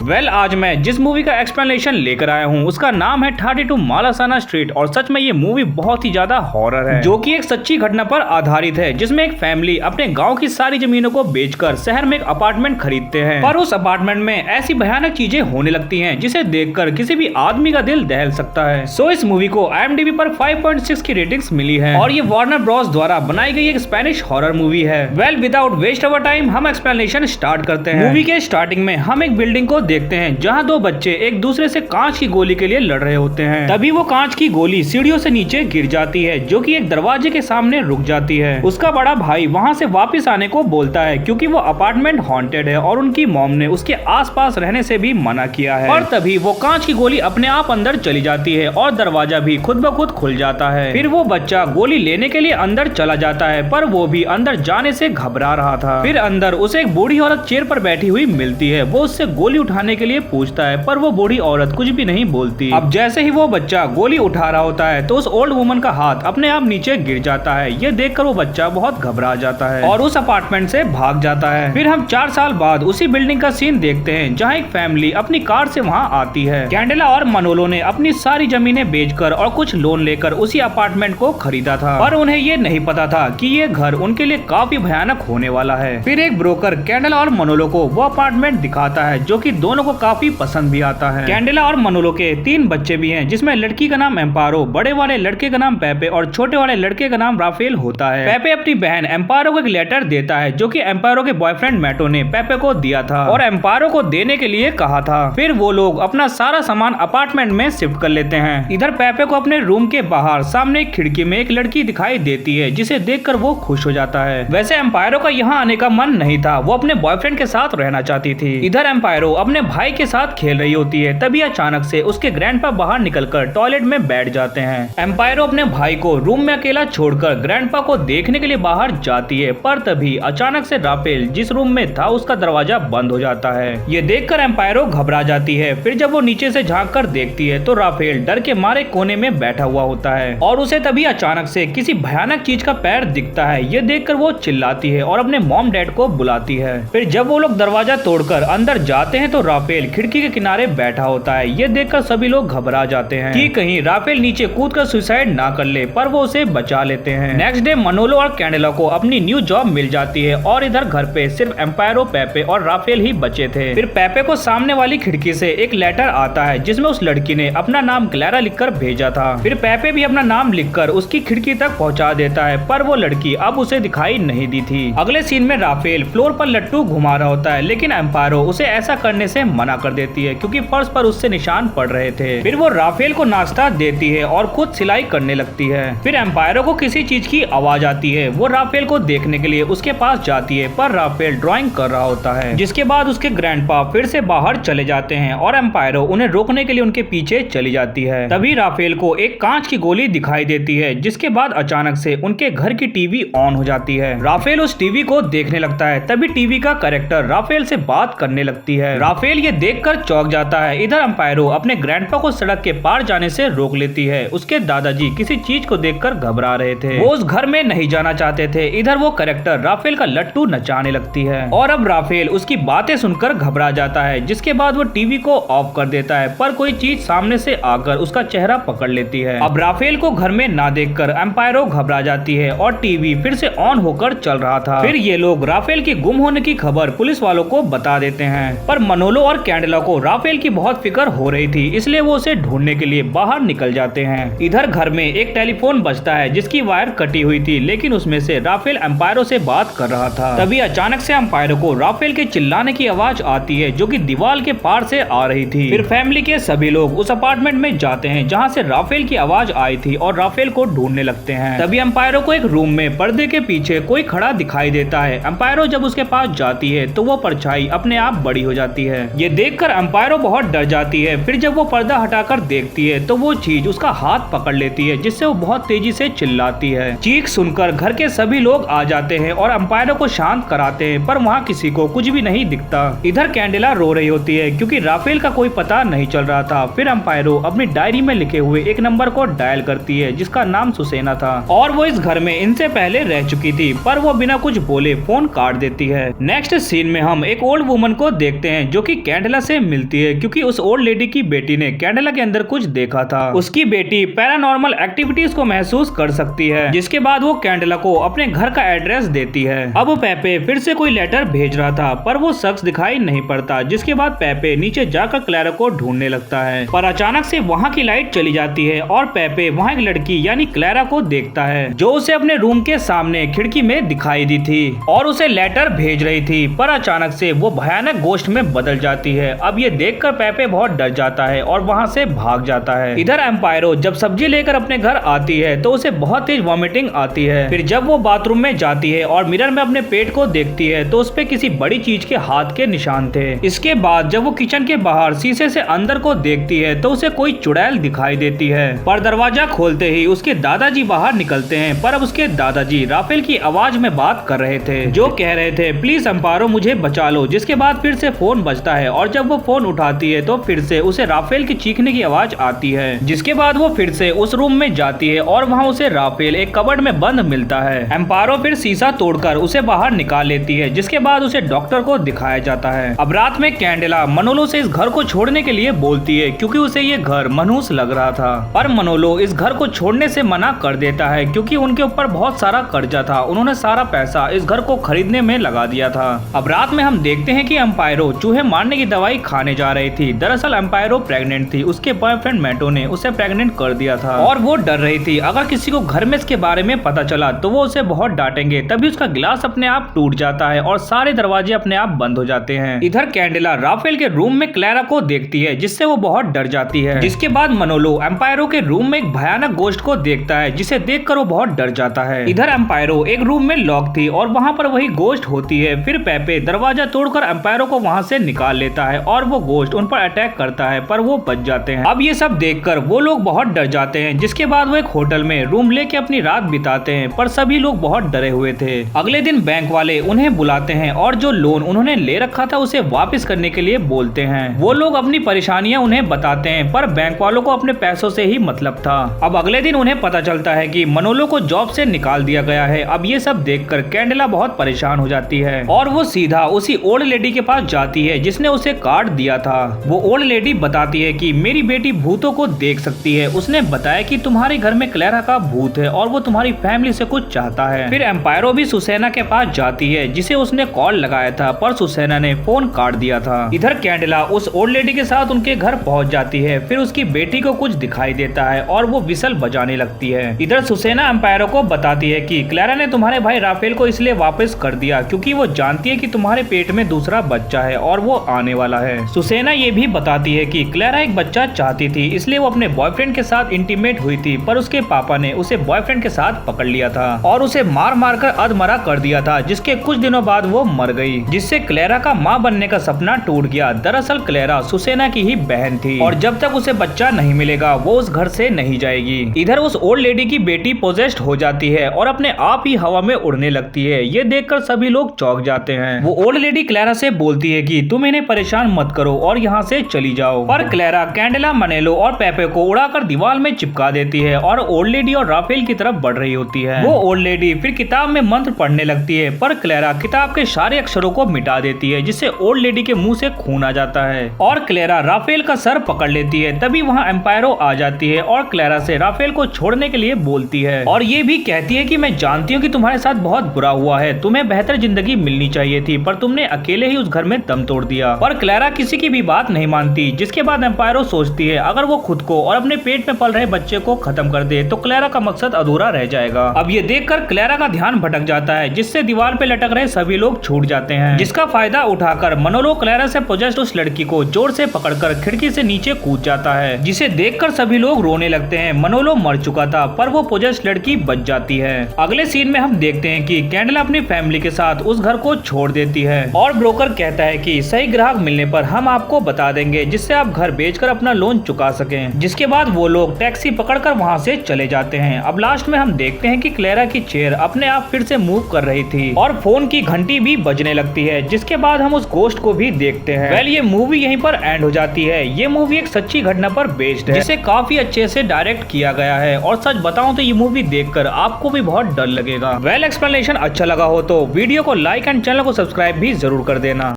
आज मैं जिस मूवी का एक्सप्लेनेशन लेकर आया हूँ उसका नाम है 32 मालासाना स्ट्रीट। और सच में ये मूवी बहुत ही ज्यादा हॉरर है, जो कि एक सच्ची घटना पर आधारित है, जिसमें एक फैमिली अपने गांव की सारी जमीनों को बेचकर शहर में एक अपार्टमेंट खरीदते हैं। पर उस अपार्टमेंट में ऐसी भयानक चीजें होने लगती हैं जिसे देखकर किसी भी आदमी का दिल दहल सकता है। सो इस मूवी को IMDb पर 5.6 की रेटिंग्स मिली है और ये वार्नर ब्रॉस द्वारा बनाई गई एक स्पेनिश हॉरर मूवी है। विदाउट वेस्ट अवर टाइम हम एक्सप्लेनेशन स्टार्ट करते हैं। मूवी के स्टार्टिंग में हम एक बिल्डिंग को देखते हैं जहां दो बच्चे एक दूसरे से कांच की गोली के लिए लड़ रहे होते हैं। तभी वो कांच की गोली सीढ़ियों से नीचे गिर जाती है, जो कि एक दरवाजे के सामने रुक जाती है। उसका बड़ा भाई वहां से वापस आने को बोलता है क्योंकि वो अपार्टमेंट हॉन्टेड है और उनकी मॉम ने उसके आसपास रहने से भी मना किया है। और तभी वो कांच की गोली अपने आप अंदर चली जाती है और दरवाजा भी खुद ब खुद खुल जाता है। फिर वो बच्चा गोली लेने के लिए अंदर चला जाता है, पर वो भी अंदर जाने से घबरा रहा था। फिर अंदर उसे एक बूढ़ी औरत चेयर पर बैठी हुई मिलती है। वो उससे गोली उठाने के लिए पूछता है, पर वो बूढ़ी औरत कुछ भी नहीं बोलती। अब जैसे ही वो बच्चा गोली उठा रहा होता है तो उस ओल्ड वुमन का हाथ अपने आप नीचे गिर जाता है। ये देखकर वो बच्चा बहुत घबरा जाता है और उस अपार्टमेंट से भाग जाता है। फिर हम 4 साल बाद उसी बिल्डिंग का सीन देखते हैं जहाँ एक फैमिली अपनी कार से वहाँ आती है। कैंडेला और मनोलो ने अपनी सारी जमीनें बेचकर और कुछ लोन लेकर उसी अपार्टमेंट को खरीदा था, पर उन्हें ये नहीं पता था कि ये घर उनके लिए काफी भयानक होने वाला है। फिर एक ब्रोकर कैंडेला और मनोलो को वो अपार्टमेंट दिखाता है, जो कि दोनों को काफी पसंद भी आता है। कैंडेला और मनोलो के 3 बच्चे भी हैं, जिसमें लड़की का नाम एम्पारो, बड़े वाले लड़के का नाम पेपे और छोटे वाले लड़के का नाम राफेल होता है। पेपे अपनी बहन एम्पारो को एक लेटर देता है, जो कि एम्पारो के बॉयफ्रेंड मैटो ने पेपे को दिया था और एम्पारो को देने के लिए कहा था। फिर वो लोग अपना सारा सामान अपार्टमेंट में शिफ्ट कर लेते हैं। इधर पेपे को अपने रूम के बाहर सामने एक खिड़की में एक लड़की दिखाई देती है, जिसे देखकर वो खुश हो जाता है। वैसे एम्पायरो का यहाँ आने का मन नहीं था, वो अपने बॉयफ्रेंड के साथ रहना चाहती थी। इधर एम्पायरो अपने भाई के साथ खेल रही होती है, तभी अचानक से उसके ग्रैंडपा बाहर निकलकर टॉयलेट में बैठ जाते हैं। एम्पायरो अपने भाई को रूम में अकेला छोड़कर ग्रैंडपा को देखने के लिए बाहर जाती है, पर तभी अचानक से राफेल जिस रूम में था उसका दरवाजा बंद हो जाता है। ये देखकर एम्पायरो घबरा जाती है। फिर जब वो नीचे से झांक कर देखती है तो राफेल डर के मारे कोने में बैठा हुआ होता है और उसे तभी अचानक से किसी भयानक चीज का पैर दिखता है। ये देखकर वो चिल्लाती है और अपने मॉम डैड को बुलाती है। फिर जब वो लोग दरवाजा तोड़कर अंदर जाते हैं तो राफेल खिड़की के किनारे बैठा होता है। ये देखकर सभी लोग घबरा जाते हैं कि कहीं राफेल नीचे कूदकर सुसाइड ना कर ले, पर वो उसे बचा लेते हैं। नेक्स्ट डे मनोलो और कैंडेला को अपनी न्यू जॉब मिल जाती है और इधर घर पे सिर्फ एम्पायरो, पेपे और राफेल ही बचे थे। फिर पेपे को सामने वाली खिड़की से एक लेटर आता है, जिसमें उस लड़की ने अपना नाम क्लैरा लिखकर भेजा था। फिर पेपे भी अपना नाम लिखकर उसकी खिड़की तक पहुंचा देता है, पर वो लड़की अब उसे दिखाई नहीं दी थी। अगले सीन में राफेल फ्लोर पर लट्टू घुमा रहा होता है, लेकिन एम्पायरो उसे ऐसा करने से मना कर देती है क्योंकि फर्श पर उससे निशान पड़ रहे थे। फिर वो राफेल को नाश्ता देती है और खुद सिलाई करने लगती है। फिर एम्पायरो को किसी चीज की आवाज आती है। वो राफेल को देखने के लिए उसके पास जाती है, पर राफेल ड्राइंग कर रहा होता है। जिसके बाद उसके ग्रैंडपा फिर से बाहर चले जाते हैं और एम्पायरो उन्हें रोकने के लिए उनके पीछे चली जाती है। तभी राफेल को एक कांच की गोली दिखाई देती है, जिसके बाद अचानक से उनके घर की टीवी ऑन हो जाती है। राफेल उस टीवी को देखने लगता है, तभी टीवी का कैरेक्टर राफेल से बात करने लगती है। राफेल ये देखकर चौंक जाता है। इधर एम्पायरो अपने ग्रैंडपा को सड़क के पार जाने से रोक लेती है। उसके दादाजी किसी चीज को देखकर घबरा रहे थे, वो उस घर में नहीं जाना चाहते थे। इधर वो कैरेक्टर राफेल का लट्टू नचाने लगती है और अब राफेल उसकी बातें सुनकर घबरा जाता है, जिसके बाद वो टीवी को ऑफ कर देता है, पर कोई चीज सामने से आकर उसका चेहरा पकड़ लेती है। अब राफेल को घर में ना देखकर एम्पायरो घबरा जाती है और टीवी फिर से ऑन होकर चल रहा था। फिर ये लोग राफेल के गुम होने की खबर पुलिस वालों को बता देते हैं, पर मनोलो और कैंडेला को राफेल की बहुत फिक्र हो रही थी, इसलिए वो उसे ढूंढने के लिए बाहर निकल जाते हैं। इधर घर में एक टेलीफोन बजता है, जिसकी वायर कटी हुई थी, लेकिन उसमें से राफेल एम्पायरो से बात कर रहा था। तभी अचानक से एम्पायरो को राफेल के चिल्लाने की आवाज आती है, जो कि दीवार के पार से आ रही थी। फिर फैमिली के सभी लोग उस अपार्टमेंट में जाते हैं जहाँ से राफेल की आवाज आई थी और राफेल को ढूंढने लगते हैं। तभी एम्पायरो को एक रूम में पर्दे के पीछे कोई खड़ा दिखाई देता है। एम्पायरो जब उसके पास जाती है तो वो परछाई अपने आप बड़ी हो जाती है। ये देखकर एम्पायरो बहुत डर जाती है। फिर जब वो पर्दा हटाकर देखती है तो वो चीज उसका हाथ पकड़ लेती है, जिससे वो बहुत तेजी से चिल्लाती है। चीख सुनकर घर के सभी लोग आ जाते हैं और एम्पायरो को शांत कराते हैं, पर वहाँ किसी को कुछ भी नहीं दिखता। इधर कैंडेला रो रही होती है क्योंकि राफेल का कोई पता नहीं चल रहा था। फिर एम्पायरो अपनी डायरी में लिखे हुए एक नंबर को डायल करती है, जिसका नाम सुसेना था और वो इस घर में इनसे पहले रह चुकी थी, पर वो बिना कुछ बोले फोन काट देती है। नेक्स्ट सीन में हम एक ओल्ड वुमन को देखते हैं, जो कि कि कैंडेला से मिलती है, क्योंकि उस ओल्ड लेडी की बेटी ने कैंडेला के अंदर कुछ देखा था। उसकी बेटी पैरानॉर्मल एक्टिविटीज को महसूस कर सकती है, जिसके बाद वो कैंडेला को अपने घर का एड्रेस देती है। अब पेपे फिर से कोई लेटर भेज रहा था, पर वो शख्स दिखाई नहीं पड़ता, जिसके बाद पेपे नीचे जाकर क्लैरा को ढूंढने लगता है। पर अचानक से वहाँ की लाइट चली जाती है और पेपे वहाँ एक लड़की यानी क्लैरा को देखता है, जो उसे अपने रूम के सामने खिड़की में दिखाई दी थी और उसे लेटर भेज रही थी। पर अचानक से वो भयानक गोश्त में बदल जाती है। अब ये देखकर पेपे बहुत डर जाता है और वहाँ से भाग जाता है। इधर एम्पायरो जब सब्जी लेकर अपने घर आती है तो उसे बहुत तेज वॉमिटिंग आती है। फिर जब वो बाथरूम में जाती है और मिरर में अपने पेट को देखती है तो उस पे किसी बड़ी चीज के हाथ के निशान थे। इसके बाद जब वो किचन के बाहर शीशे से अंदर को देखती है तो उसे कोई चुड़ैल दिखाई देती है। पर दरवाजा खोलते ही उसके दादाजी बाहर निकलते हैं, पर अब उसके दादाजी राफेल की आवाज में बात कर रहे थे, जो कह रहे थे प्लीज एम्पायरो मुझे बचा लो। जिसके बाद फिर से फोन बजता है और जब वो फोन उठाती है तो फिर से उसे राफेल की चीखने की आवाज आती है। जिसके बाद वो फिर से उस रूम में जाती है और वहाँ उसे राफेल एक कबर्ड में बंद मिलता है। एम्पायरो फिर शीशा तोड़कर उसे बाहर निकाल लेती है, जिसके बाद उसे डॉक्टर को दिखाया जाता है। अब रात में कैंडेला मनोलो से इस घर को छोड़ने के लिए बोलती है, क्योंकि उसे ये घर मनहूस लग रहा था। पर मनोलो इस घर को छोड़ने से मना कर देता है, क्योंकि उनके ऊपर बहुत सारा कर्जा था। उन्होंने सारा पैसा इस घर को खरीदने में लगा दिया था। अब रात में हम देखते हैं कि एम्पायरो चूहे मारने की दवाई खाने जा रही थी। दरअसल एम्पायरो प्रेग्नेंट थी, उसके बॉयफ्रेंड मैटो ने उसे प्रेग्नेंट कर दिया था और वो डर रही थी अगर किसी को घर में इसके बारे में पता चला तो वो उसे बहुत डांटेंगे। तभी उसका गिलास अपने आप टूट जाता है और सारे दरवाजे अपने आप बंद हो जाते हैं। इधर कैंडेला राफेल के रूम में क्लैरा को देखती है, जिससे वो बहुत डर जाती है। जिसके बाद मनोलो एम्पायरो के रूम में एक भयानक गोश्त को देखता है, जिसे देखकर वो बहुत डर जाता है। इधर एम्पायरो एक रूम में लॉक थी और वहाँ पर वही गोश्त होती है। फिर पेपे दरवाजा तोड़कर एम्पायरो को वहाँ से निकाल लेता है और वो गोश्त उन पर अटैक करता है, पर वो बच जाते हैं। अब ये सब देखकर वो लोग बहुत डर जाते हैं। जिसके बाद वो एक होटल में रूम लेके अपनी रात बिताते हैं, पर सभी लोग बहुत डरे हुए थे। अगले दिन बैंक वाले उन्हें बुलाते हैं और जो लोन उन्होंने ले रखा था उसे वापस करने के लिए बोलते हैं। वो लोग अपनी परेशानियां उन्हें बताते हैं, पर बैंक वालों को अपने पैसों से ही मतलब था। अब अगले दिन उन्हें पता चलता है कि मनोलो को जॉब से निकाल दिया गया है। अब ये सब देखकर कैंडेला बहुत परेशान हो जाती है और वो सीधा उसी ओल्ड लेडी के पास जाती है जिसने उसे कार्ड दिया था। वो ओल्ड लेडी बताती है कि मेरी बेटी भूतों को देख सकती है। उसने बताया कि तुम्हारे घर में क्लैरा का भूत है और वो तुम्हारी फैमिली से कुछ चाहता है। फिर एम्पायरो भी सुसैना के पास जाती है, जिसे उसने कॉल लगाया था, पर सुसैना ने फोन काट दिया था। इधर कैंडेला उस ओल्ड लेडी के साथ उनके घर पहुंच जाती है। फिर उसकी बेटी को कुछ दिखाई देता है और वो विसल बजाने लगती है। इधर सुसैना एम्पायरो को बताती है कि क्लैरा ने तुम्हारे भाई राफेल को इसलिए वापस कर दिया क्योंकि वो जानती है कि तुम्हारे पेट में दूसरा बच्चा है और वो आने वाला है। सुसैना ये भी बताती है कि क्लैरा एक बच्चा चाहती थी, इसलिए वो अपने बॉयफ्रेंड के साथ इंटीमेट हुई थी, पर उसके पापा ने उसे बॉयफ्रेंड के साथ पकड़ लिया था और उसे मार मार कर अधमरा कर दिया था, जिसके कुछ दिनों बाद वो मर गई, जिससे क्लैरा का माँ बनने का सपना टूट गया। दरअसल क्लैरा सुसैना की ही बहन थी और जब तक उसे बच्चा नहीं मिलेगा वो उस घर से नहीं जाएगी। इधर उस ओल्ड लेडी की बेटी पोजेस्ड हो जाती है और अपने आप ही हवा में उड़ने लगती है। ये देखकर सभी लोग चौंक जाते हैं। वो ओल्ड लेडी क्लैरा से बोलती है कि तुम इन्हें परेशान मत करो और यहाँ से चली जाओ। पर क्लैरा कैंडेला, मनोलो और पेपे को उड़ाकर दीवार में चिपका देती है और ओल्ड लेडी और राफेल की तरफ बढ़ रही होती है। वो ओल्ड लेडी फिर किताब में मंत्र पढ़ने लगती है, पर क्लैरा किताब के सारे अक्षरों को मिटा देती है, जिससे ओल्ड लेडी के मुंह से खून आ जाता है और क्लैरा राफेल का सर पकड़ लेती है। तभी वहाँ एम्पायरो आ जाती है और क्लैरा से राफेल को छोड़ने के लिए बोलती है और ये भी कहती है कि मैं जानती हूँ कि तुम्हारे साथ बहुत बुरा हुआ है, तुम्हें बेहतर जिंदगी मिलनी चाहिए थी, पर तुमने अकेले ही उस घर में दम तोड़ दिया। पर क्लैरा किसी की भी बात नहीं मानती। जिसके बाद एम्पायरो सोचती है अगर वो खुद को और अपने पेट में पल रहे बच्चे को खत्म कर दे तो क्लैरा का मकसद अधूरा रह जाएगा। अब ये देखकर क्लैरा का ध्यान भटक जाता है, जिससे दीवार पे लटक रहे सभी लोग छूट जाते हैं। जिसका फायदा उठाकर मनोलो क्लैरा से पोजेस्ड उस लड़की को जोर से पकड़कर खिड़की से नीचे कूद जाता है, जिसे देखकर सभी लोग रोने लगते हैं। मनोलो मर चुका था, पर वो पोजेस्ड लड़की बच जाती है। अगले सीन में हम देखते हैं कि कैंडेला अपनी फैमिली के साथ उस घर को छोड़ देती है और ब्रोकर कहता है कि सही ग्राहक मिलने पर हम आपको बता देंगे, जिससे आप घर बेचकर अपना लोन चुका सकें। जिसके बाद वो लोग टैक्सी पकड़कर वहाँ से चले जाते हैं। अब लास्ट में हम देखते हैं कि क्लैरा की चेयर अपने आप फिर से मूव कर रही थी और फोन की घंटी भी बजने लगती है। जिसके बाद हम उस गोश्त को भी देखते हैं। वेल, ये मूवी यहीं पर एंड हो जाती है। ये मूवी एक सच्ची घटना पर बेस्ड है, जिसे काफी अच्छे से डायरेक्ट किया गया है और सच बताऊं तो ये मूवी देखकर आपको भी बहुत डर लगेगा। वेल, एक्सप्लेनेशन अच्छा लगा हो तो वीडियो को लाइक एंड चैनल को सब्सक्राइब भी जरूर कर देना।